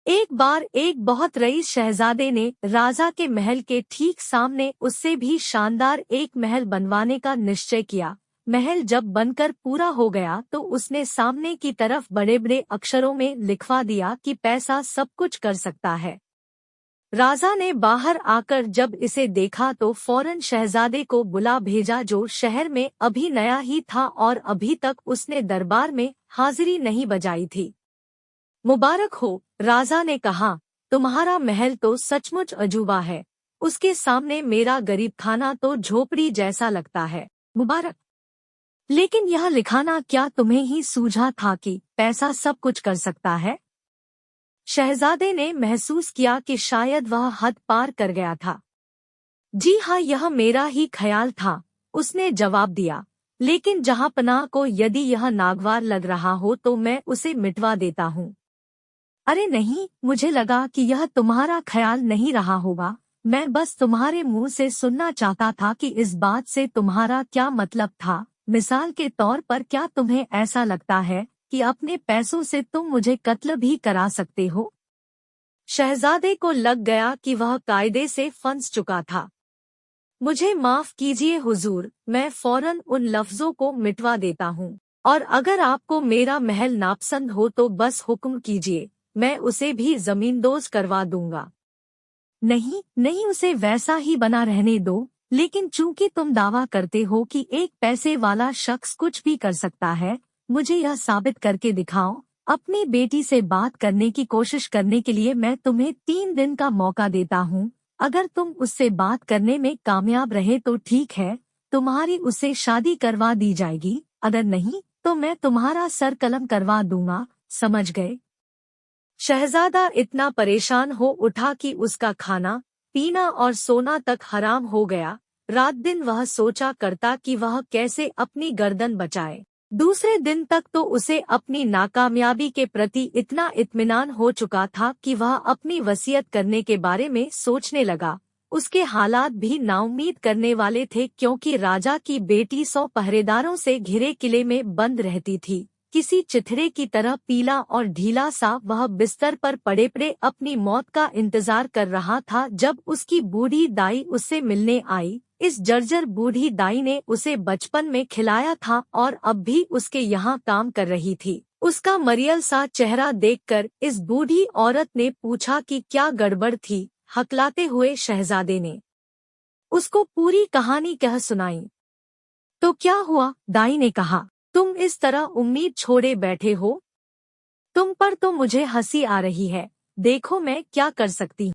एक बार एक बहुत रईस शहजादे ने राजा के महल के ठीक सामने उससे भी शानदार एक महल बनवाने का निश्चय किया। महल जब बनकर पूरा हो गया तो उसने सामने की तरफ बड़े बड़े अक्षरों में लिखवा दिया कि पैसा सब कुछ कर सकता है। राजा ने बाहर आकर जब इसे देखा तो फौरन शहजादे को बुला भेजा, जो शहर में अभी नया ही था और अभी तक उसने दरबार में हाजिरी नहीं बजाई थी। मुबारक हो, राजा ने कहा, तुम्हारा महल तो सचमुच अजूबा है। उसके सामने मेरा गरीब खाना तो झोपड़ी जैसा लगता है। मुबारक। लेकिन यह लिखाना क्या तुम्हें ही सूझा था कि पैसा सब कुछ कर सकता है? शहजादे ने महसूस किया कि शायद वह हद पार कर गया था। जी हाँ, यह मेरा ही ख्याल था, उसने जवाब दिया। लेकिन जहाँपनाह को यदि यह नागवार लग रहा हो तो मैं उसे मिटवा देता हूँ। अरे नहीं, मुझे लगा कि यह तुम्हारा ख्याल नहीं रहा होगा। मैं बस तुम्हारे मुंह से सुनना चाहता था कि इस बात से तुम्हारा क्या मतलब था। मिसाल के तौर पर क्या तुम्हें ऐसा लगता है कि अपने पैसों से तुम मुझे कत्ल भी करा सकते हो? शहजादे को लग गया कि वह कायदे से फंस चुका था। मुझे माफ कीजिए हुजूर, मैं फौरन उन लफ्जों को मिटवा देता हूँ। और अगर आपको मेरा महल नापसंद हो तो बस हुक्म कीजिए, मैं उसे भी जमींदोज करवा दूंगा। नहीं नहीं, उसे वैसा ही बना रहने दो। लेकिन चूंकि तुम दावा करते हो कि एक पैसे वाला शख्स कुछ भी कर सकता है, मुझे यह साबित करके दिखाओ। अपनी बेटी से बात करने की कोशिश करने के लिए मैं तुम्हें 3 दिन का मौका देता हूँ। अगर तुम उससे बात करने में कामयाब रहे तो ठीक है, तुम्हारी उससे शादी करवा दी जाएगी। अगर नहीं तो मैं तुम्हारा सर कलम करवा दूंगा। समझ गए? शहजादा इतना परेशान हो उठा कि उसका खाना, पीना और सोना तक हराम हो गया। रात दिन वह सोचा करता कि वह कैसे अपनी गर्दन बचाए। दूसरे दिन तक तो उसे अपनी नाकामयाबी के प्रति इतना इत्मीनान हो चुका था कि वह अपनी वसीयत करने के बारे में सोचने लगा। उसके हालात भी नाउम्मीद करने वाले थे, क्योंकि राजा की बेटी 100 पहरेदारों से घिरे किले में बंद रहती थी। किसी चिथड़े की तरह पीला और ढीला सा वह बिस्तर पर पड़े पड़े अपनी मौत का इंतजार कर रहा था जब उसकी बूढ़ी दाई उससे मिलने आई। इस जर्जर बूढ़ी दाई ने उसे बचपन में खिलाया था और अब भी उसके यहाँ काम कर रही थी। उसका मरियल सा चेहरा देखकर इस बूढ़ी औरत ने पूछा कि क्या गड़बड़ थी। हकलाते हुए शहजादे ने उसको पूरी कहानी कह सुनाई। तो क्या हुआ? दाई ने कहा, तुम इस तरह उम्मीद छोड़े बैठे हो? तुम पर तो मुझे हंसी आ रही है। देखो मैं क्या कर सकती हूँ।